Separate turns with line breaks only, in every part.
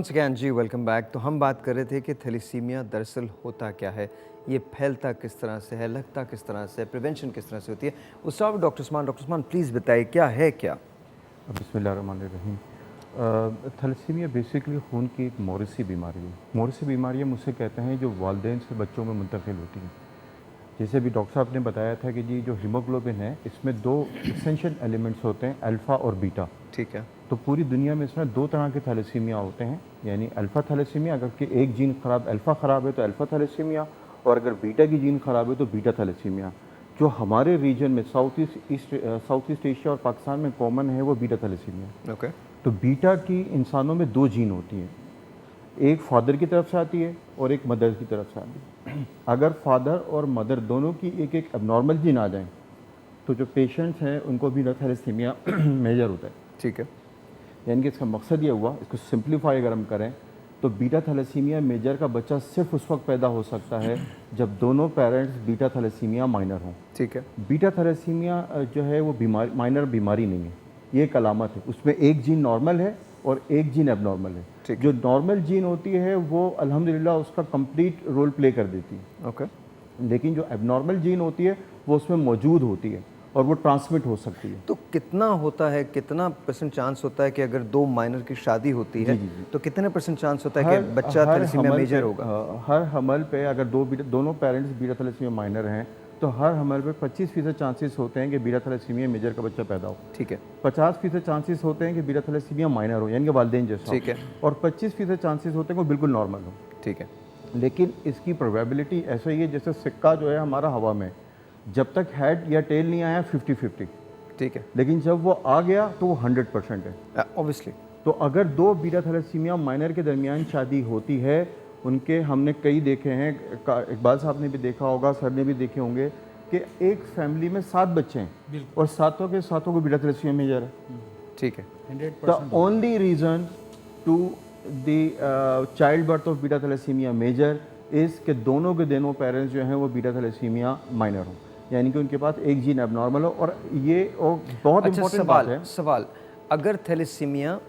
Once again जी, welcome back. तो हम बात कर रहे थे कि थैलेसीमिया दरअसल होता क्या है, ये फैलता किस तरह से है, लगता किस तरह से, प्रिवेंशन किस तरह से होती है। उस डॉक्टर उस्मान प्लीज़ बताइए क्या है क्या।
बिस्मिल्लाहिर्रहमानिर्रहीम। थैलेसीमिया बेसिकली खून की एक मौरूसी बीमारी है। मौरूसी बीमारी हम उससे कहते हैं जो वालिदैन से बच्चों में मुंतकिल होती है। जैसे भी डॉक्टर साहब ने बताया था कि जी जो हीमोग्लोबिन है इसमें दो एसेंशियल एलिमेंट्स होते हैं, अल्फ़ा और बीटा।
ठीक है।
तो पूरी दुनिया में इसमें दो तरह के थैलेसीमिया होते हैं, यानी अल्फ़ा थैलेसीमिया, अगर कि एक जीन खराब अल्फ़ा ख़राब है तो अल्फ़ा थैलेसीमिया, और अगर बीटा की जीन खराब है तो बीटा थैलेसीमिया। जो हमारे रीजन में साउथ ईस्ट एशिया और पाकिस्तान में कॉमन है वो बीटा थैलेसीमिया।
ओके।
तो बीटा की इंसानों में दो जीन होती हैं, एक फादर की तरफ से आती है और एक मदर की तरफ से आती है। अगर फादर और मदर दोनों की एक एक एबनॉर्मल जीन आ जाए तो जो पेशेंट्स हैं उनको बीटा थैलेसीमिया मेजर होता है।
ठीक है।
यानी कि इसका मकसद ये हुआ, इसको सिंप्लीफाई अगर हम करें तो बीटा थैलेसीमिया मेजर का बच्चा सिर्फ उस वक्त पैदा हो सकता है जब दोनों पेरेंट्स बीटा थैलेसीमिया माइनर हों।
ठीक है।
बीटा थैलेसीमिया जो है वो बीमारी माइनर बीमारी नहीं है, ये एक अलामत है। उसमें एक जीन नॉर्मल है और एक जीन एबनॉर्मल है। जो नॉर्मल जीन होती है वो अल्हम्दुलिल्लाह उसका कंप्लीट रोल प्ले कर देती है।
ओके।
लेकिन जो एबनॉर्मल जीन होती है वो उसमें मौजूद होती है और वो ट्रांसमिट हो सकती है।
तो कितना होता है, कितना परसेंट चांस होता है कि अगर दो माइनर की शादी होती है तो कितने परसेंट चांस होता है कि बच्चा थैलेसीमिया मेजर होगा?
हर हमल पे अगर दोनों पेरेंट्स बीटा थैलेसीमिया माइनर हैं तो हर हमल पे 25% चांसेस होते हैं कि बीटा थैलेसीमिया मेजर का बच्चा पैदा हो।
ठीक है।
50% चांसेस होते हैं कि बीटा थैलेसीमिया माइनर हो, यानी कि वालिदैन जैसा।
ठीक है।
और 25% चांसेस होते हैं कि वो बिल्कुल नॉर्मल हो।
ठीक है।
लेकिन इसकी प्रोबेबिलिटी ऐसा ही है जैसे सिक्का जो है हमारा हवा में, जब तक हेड या टेल नहीं आया 50-50।
ठीक है।
लेकिन जब वो आ गया तो वो 100% है
ऑब्वियसली।
तो अगर दो बीटा थैलेसीमिया माइनर के दरमियान शादी होती है, उनके हमने कई देखे हैं, इकबाल साहब ने भी देखा होगा, सर ने भी देखे होंगे कि एक फैमिली में 7 बच्चे हैं और सातों के सातों को बीटा थैलेसीमिया मेजर है।
ठीक है।
The only reason to the child birth of beta thalassemia major is के दोनों के दोनों पेरेंट्स जो हैं वो बीटा थैलेसीमिया माइनर हों, यानी कि उनके पास एक जीन एबनॉर्मल हो। और ये बहुत इंपॉर्टेंट बात है।
सवाल, अगर थैलेसीमिया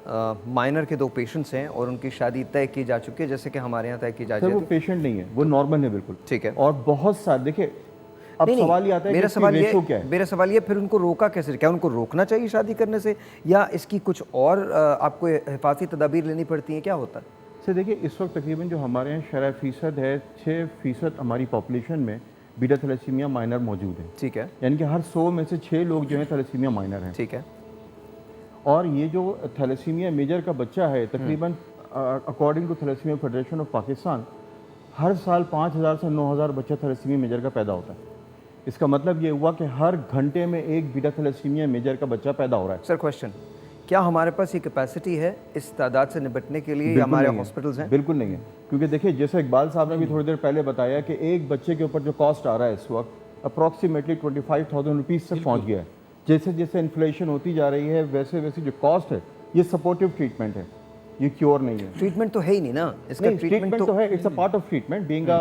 माइनर के दो पेशेंट्स हैं और उनकी शादी तय की जा चुकी है, जैसे कि हमारे यहाँ तय की जा चुकी है,
वो पेशेंट नहीं है, वो नॉर्मल है बिल्कुल।
ठीक है।
और बहुत सारे देखिए, अब सवाल ये आता है
मेरा सवाल
क्या है?
फिर उनको रोका कैसे? क्या उनको रोकना चाहिए शादी करने से, या इसकी कुछ और आपको हिफाजती तदाबीर लेनी पड़ती हैं, क्या होता है?
सर देखिए, इस वक्त तकरीबन जो हमारे यहाँ शरह फ़ीसद है, 6% हमारी पॉपुलेशन में बीटा थैलेसीमिया माइनर मौजूद है।
ठीक है।
यानी कि हर 100 में से 6 लोग जो हैं थैलेसीमिया माइनर हैं।
ठीक है।
और ये जो थैलेसीमिया मेजर का बच्चा है, तकरीबन according to Thalassaemia Federation of Pakistan, हर साल 5000 से 9000 बच्चा थैलेसीमिया मेजर का पैदा होता है। इसका मतलब ये हुआ कि हर घंटे में एक बीटा थैलेसीमिया मेजर का बच्चा पैदा हो रहा है।
सर क्वेश्चन, क्या हमारे पास ये कैपेसिटी है इस तादाद से निपटने के लिए? हमारे हॉस्पिटल्स हैं?
बिल्कुल नहीं है, क्योंकि देखिए जैसे इकबाल साहब ने भी थोड़ी देर पहले बताया कि एक बच्चे के ऊपर जो कॉस्ट आ रहा है इस वक्त अप्रॉक्सीमेटली 25,000 रुपीज़ तक पहुँच गया है। जैसे जैसे इन्फ्लेशन होती जा रही है वैसे वैसे जो कॉस्ट है, ये सपोर्टिव ट्रीटमेंट है, ये क्योर नहीं है।
ट्रीटमेंट तो है ही नहीं ना इसका।
ट्रीटमेंट तो है, it's a part of treatment. Being a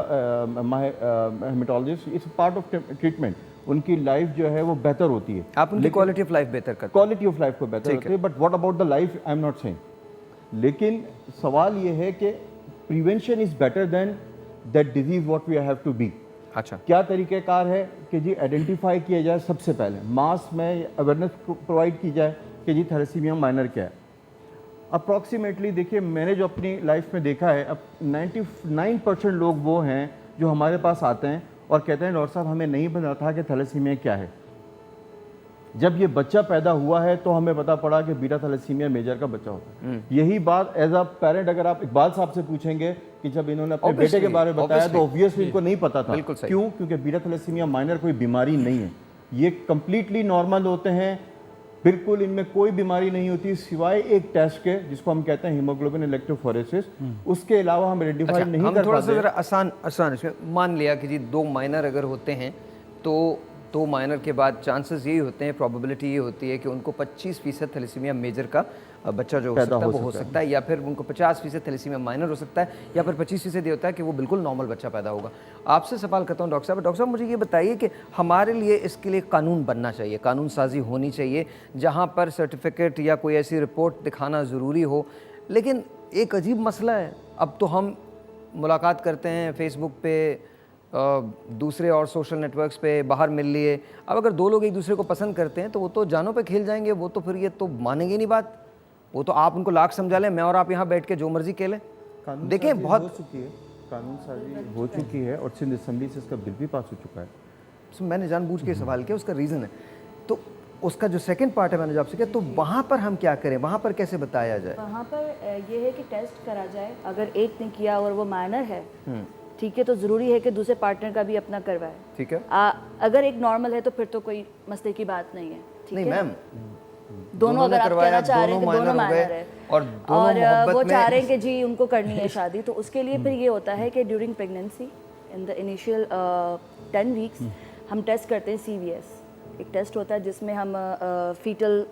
haematologist, it's a part of treatment. उनकी लाइफ जो है वो बेहतर होती है,
आप उनकी क्वालिटी ऑफ लाइफ बेहतर करते हैं।
क्वालिटी ऑफ लाइफ को बेहतर होती है। But what about the life, I am not saying. लेकिन सवाल ये है कि prevention is better than that disease what we have to be.
अच्छा,
क्या तरीक़ेकार है कि जी आइडेंटिफाई किया जाए, सबसे पहले मास में अवेयरनेस प्रोवाइड की जाए कि जी थैलेसीमिया माइनर क्या है। अप्रॉक्सीमेटली देखिए, मैंने जो अपनी लाइफ में देखा है, अब 99% लोग वो हैं जो हमारे पास आते हैं और कहते हैं डॉक्टर साहब हमें नहीं पता था कि थैलेसीमिया क्या है। जब ये बच्चा पैदा हुआ है तो हमें पता पड़ा कि बीटा थैलेसीमिया मेजर का बच्चा होता है। यही बात एज अ पेरेंट अगर आप इकबाल साहब से पूछेंगे कि जब इन्होंने अपने बेटे के बारे में बताया तो ऑब्वियसली इनको नहीं पता था। क्यों? क्योंकि बीटा थैलेसीमिया माइनर कोई बीमारी नहीं है, ये कंप्लीटली नॉर्मल होते हैं, बिल्कुल इनमें कोई बीमारी नहीं होती सिवाय एक टेस्ट के जिसको हम कहते हैं हीमोग्लोबिन इलेक्ट्रोफोरेसिस। उसके अलावा हम आइडेंटिफाई नहीं कर पाते।
थोड़ा सा जरा आसान इसमें मान लिया कि जी दो माइनर अगर होते हैं तो दो माइनर के बाद चांसेस यही होते हैं, प्रोबेबिलिटी ये होती है कि उनको 25% थैलेसीमिया मेजर का बच्चा जो हो सकता है वो हो सकता है, या फिर उनको 50% थैलेसीमिया माइनर हो सकता है, या फिर 25% ये होता है कि वो बिल्कुल नॉर्मल बच्चा पैदा होगा। आपसे सवाल करता हूँ डॉक्टर साहब, मुझे ये बताइए कि हमारे लिए इसके लिए कानून बनना चाहिए, कानून साजी होनी चाहिए जहाँ पर सर्टिफिकेट या कोई ऐसी रिपोर्ट दिखाना ज़रूरी हो, लेकिन एक अजीब मसला है। अब तो हम मुलाकात करते हैं फेसबुक पे, दूसरे और सोशल नेटवर्क्स पे, बाहर मिल लिए। अब अगर दो लोग एक दूसरे को पसंद करते हैं तो वो तो जानों पे खेल जाएंगे, वो तो फिर ये तो मानेंगे नहीं बात। वो तो आप उनको लाख समझा लें, मैं और आप यहाँ बैठ के जो मर्जी खेलें। देखें बहुत
हो चुकी है, कानून साजी हो चुकी है और सिंध असेंबली से इसका बिल भी पास हो चुका है।
तो मैंने जानबूझ के सवाल किया, उसका रीज़न है। तो उसका जो सेकंड पार्ट है मैंने जो आपसे किया, तो वहाँ पर हम क्या करें, वहाँ पर कैसे बताया जाए?
वहाँ पर ये है कि टेस्ट करा जाए। अगर एक ने किया और वो माइनर है, ठीक है, तो ज़रूरी है कि दूसरे पार्टनर का भी अपना करवाए।
ठीक है।
अगर एक नॉर्मल है तो फिर तो कोई मसले की बात नहीं है। ठीक
नहीं
है
मैम,
दोनों अगर आप कहना चाह रहे हैं कि दोनों माइनर है
और
वो चाह रहे हैं कि जी उनको करनी है शादी, तो उसके लिए फिर ये होता है कि during pregnancy in the initial 10 weeks हम टेस्ट करते हैं CVS। एक टेस्ट होता है जिसमें हम फीटल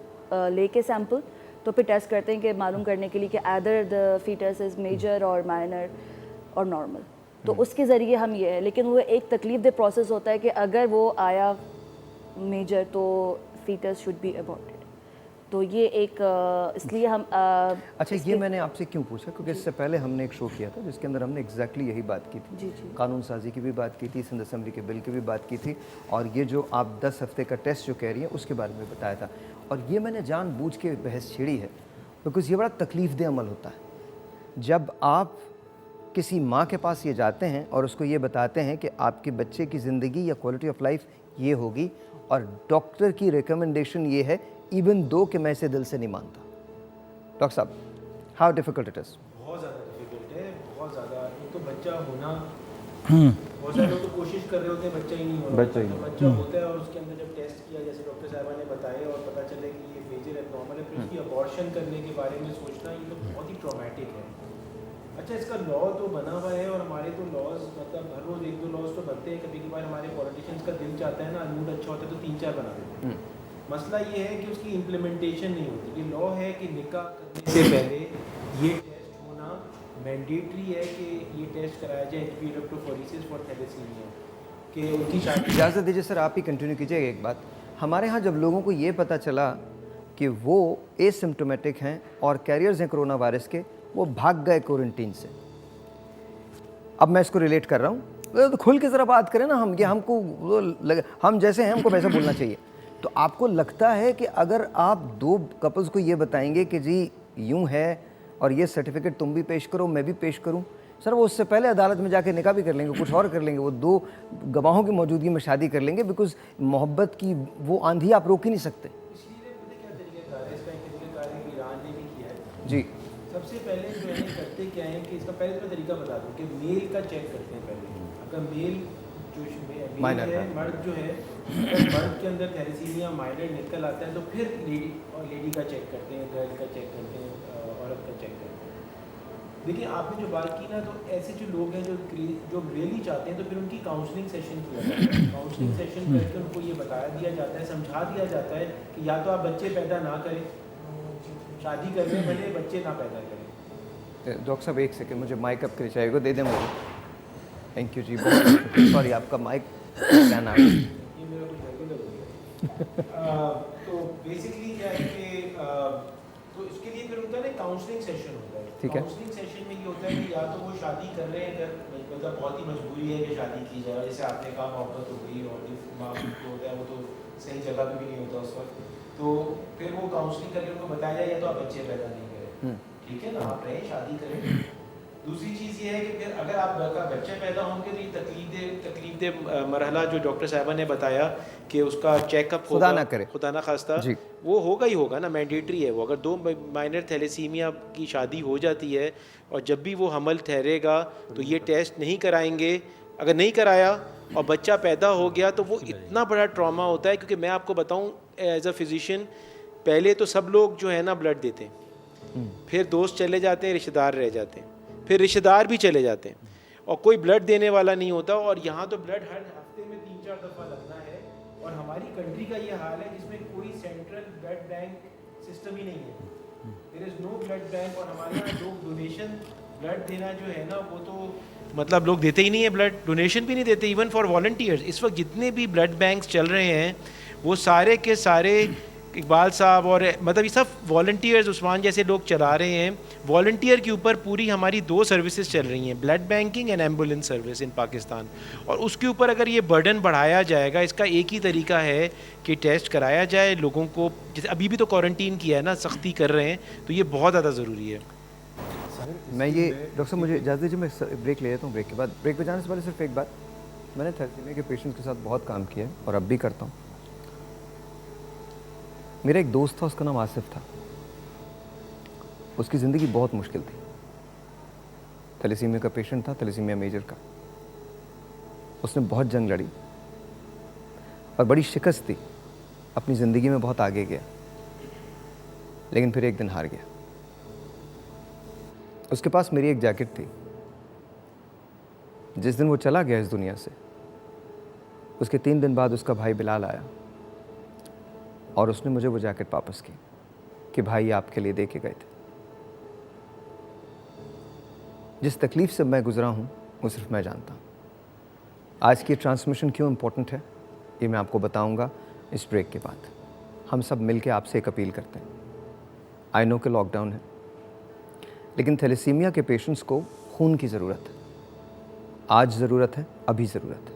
लेके सैंपल, तो फिर टेस्ट करते हैं कि मालूम करने के लिए कि आदर द फीटस इज मेजर और माइनर और नॉर्मल। तो उसके ज़रिए हम ये है, लेकिन वो एक तकलीफ दे प्रोसेस होता है कि अगर वो आया मेजर तो फीटस शुड बी अबॉर्टेड। तो ये एक इसलिए हम
अच्छा, ये मैंने आपसे क्यों पूछा, क्योंकि इससे पहले हमने एक शो किया था जिसके अंदर हमने एग्जैक्टली यही बात की थी।
जी जी
कानून साजी की भी बात की थी, सिंध असेंबली के बिल की भी बात की थी, और ये जो आप 10 हफ्ते का टेस्ट जो कह रही हैं उसके बारे में बताया था। और ये मैंने जानबूझ के बहस छेड़ी है बिकॉज़ ये बड़ा तकलीफ़देह अमल होता है। जब आप किसी माँ के पास ये जाते हैं और उसको ये बताते हैं कि आपके बच्चे की ज़िंदगी या क्वालिटी ऑफ लाइफ ये होगी, और डॉक्टर की रिकमेंडेशन ये है, इवन दो कि मैं इसे दिल से नहीं मानता। डॉक्टर साहब, हाउ डिफ़िकल्ट इट इज़?
बहुत ज़्यादा डिफिकल्ट है, बहुत ज़्यादा। एक तो बच्चा होना, बहुत सारे लोग तो कोशिश कर रहे होते हैं, बच्चा ही नहीं हो रहा। बच्चा होता है और उसके अंदर जब टेस्ट किया, जैसे डॉक्टर साहबा ने बताया, और पता चले कि ये मेजर एब्नॉर्मल है, फिर उसकी अबॉर्शन करने के बारे में सोचना, ये तो बहुत ही ट्रॉमेटिक है। अच्छा, इसका लॉ तो बना हुआ है और हमारे तो लॉज, मतलब हर रोज़ 1-2 लॉज तो बनते हैं। कभी कभार हमारे पॉलिटिशियंस का दिल चाहता है ना, मूड अच्छा होता है तो 3-4 बना देते हैं। मसला ये है कि उसकी इम्प्लीमेंटेशन नहीं होती। ये लॉ है कि निकाह करने से पहले ये टेस्ट होना मैंडेटरी है, कि ये टेस्ट कराया जाए इलेक्ट्रोफोरेसिस फॉर थैलेसीमिया, कि उनकी शादी।
इजाज़त दीजिए सर, आप ही कंटिन्यू कीजिएगा। एक बात, हमारे यहाँ जब लोगों को ये पता चला कि वो एसिम्प्टोमेटिक हैं और कैरियर्स हैं कोरोना वायरस के, वो भाग गए क्वारंटीन से। अब मैं इसको रिलेट कर रहा हूँ, तो खुल के ज़रा बात करें ना। हम ये हमको हम जैसे हैं हमको वैसा बोलना चाहिए। तो आपको लगता है कि अगर आप दो कपल्स को ये बताएंगे कि जी यूं है और ये सर्टिफिकेट तुम भी पेश करो, मैं भी पेश करूं, सर वो उससे पहले अदालत में जाके निकाह भी कर लेंगे, कुछ और कर लेंगे, वो दो गवाहों की मौजूदगी में शादी कर लेंगे, बिकॉज मोहब्बत की वो आंधी आप रोक ही नहीं सकते।
इसलिए पता क्या तरीक़ाकार है इसका? एक तरीक़ाकार है कि ईरान ने भी किया है
जी।
सबसे पहले जो है करते क्या है कि इसका पहले तो तरीका बता दूं कि मेल का चेक करते हैं पहले। अगर मेल जो मेल है, मर्द जो है, अगर मर्द के अंदर थैलेसीमिया माइनर निकल आता है तो फिर लेडी का चेक करते हैं, गर्ल का चेक करते हैं, औरत का चेक करते हैं। देखिए, आपने जो बात की ना, तो ऐसे जो लोग हैं जो रियली चाहते हैं, तो फिर उनकी काउंसलिंग सेशन किया जाता है। काउंसलिंग सेशन करके उनको ये बताया दिया जाता है, समझा दिया जाता है कि या तो आप बच्चे पैदा ना करें, शादी करने भले बच्चे ना पैदा करें।
डॉक्टर साहब एक सेकंड, मुझे माइक अप के चाहिए, दे दें मुझे। थैंक यू जी, बहुत सॉरी, आपका माइक क्या नाम है?
ये मेरा कुछ रेगुलर हो गया। तो बेसिकली क्या है कि तो इसके लिए फिर होता है ना काउंसलिंग सेशन होता है।
ठीक है।
काउंसलिंग सेशन में ये होता है कि या तो वो शादी कर रहे हैं, अगर मतलब बहुत ही मजबूरी है कि शादी की जाए, जैसे आपने कहा मोहब्बत हो गई और माँ को होता है, वो तो सही जगह पे भी नहीं होता उस वक्त, तो फिर वो काउंसलिंग करके उनको बताया जाए या तो आप बच्चे पैदा नहीं करें, ठीक है ना, आप रहें, शादी करें। दूसरी चीज़ ये है कि फिर अगर आप बच्चे पैदा होंगे तो ये तकलीफ मरहला जो डॉक्टर साहबा ने बताया कि उसका चेकअप
खुदा ना करे,
खुदा ना खास्ता, वो होगा ही होगा ना, मैंडेटरी है वो। अगर 2 माइनर थैलेसीमिया की शादी हो जाती है और जब भी वो हमल ठहरेगा तो ये टेस्ट नहीं कराएंगे, अगर नहीं कराया और बच्चा पैदा हो गया तो वो इतना बड़ा ट्रॉमा होता है। क्योंकि मैं आपको बताऊँ एज अ फिजिशियन, पहले तो सब लोग जो है ना ब्लड देते हैं, फिर दोस्त चले जाते हैं, रिश्तेदार रह जाते हैं, फिर रिश्तेदार भी चले जाते हैं और कोई ब्लड देने वाला नहीं होता। और यहाँ तो ब्लड हर हफ्ते में 3-4 दफ़ा लगना है। और हमारी कंट्री का ये हाल है जिसमें कोई सेंट्रल ब्लड बैंक सिस्टम ही नहीं है, there is no blood bank. और हमारे यहाँ लोग डोनेशन ब्लड देना जो है ना, वो तो मतलब लोग देते ही नहीं है, ब्लड डोनेशन भी नहीं देते, इवन फॉर वॉलंटियर्स। इस वक्त जितने भी ब्लड बैंक्स चल रहे हैं वो सारे के सारे इकबाल साहब और मतलब ये सब वॉल्टियर्स उस्मान जैसे लोग चला रहे हैं। वॉल्टियर के ऊपर पूरी हमारी 2 सर्विसेज चल रही हैं, blood banking and ambulance service in Pakistan. और उसके ऊपर अगर ये बर्डन बढ़ाया जाएगा, इसका एक ही तरीका है कि टेस्ट कराया जाए लोगों को। जैसे अभी भी तो क्वारंटीन किया है ना, सख्ती कर रहे हैं, तो ये बहुत ज़्यादा ज़रूरी है।
मैं ये डॉक्टर साहब मुझे इजाज़त दीजिए, मैं ब्रेक ले लेता हूँ। ब्रेक के बाद, ब्रेक पे जाने से पहले सिर्फ एक बात, मैंने थैलेसीमिया के पेशेंट्स के साथ बहुत काम किया है और अब भी करता हूँ। मेरा एक दोस्त था, उसका नाम आसिफ था। उसकी ज़िंदगी बहुत मुश्किल थी। थैलेसीमिया का पेशेंट था, थैलेसीमिया मेजर का। उसने बहुत जंग लड़ी और बड़ी शिकस्त थी, अपनी ज़िंदगी में बहुत आगे गया, लेकिन फिर एक दिन हार गया। उसके पास मेरी एक जैकेट थी। जिस दिन वो चला गया इस दुनिया से, उसके 3 दिन बाद उसका भाई बिलाल आया और उसने मुझे वो जैकेट वापस की कि भाई आपके लिए दे के गए थे। जिस तकलीफ़ से मैं गुज़रा हूँ वो सिर्फ मैं जानता हूँ। आज की ट्रांसमिशन क्यों इम्पोर्टेंट है ये मैं आपको बताऊँगा इस ब्रेक के बाद। हम सब मिलके आपसे एक अपील करते हैं। आई नो कि लॉकडाउन है, लेकिन थैलेसीमिया के पेशेंट्स को खून की ज़रूरत है। आज ज़रूरत है, अभी ज़रूरत है,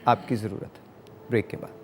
आपकी ज़रूरत है। ब्रेक के बाद।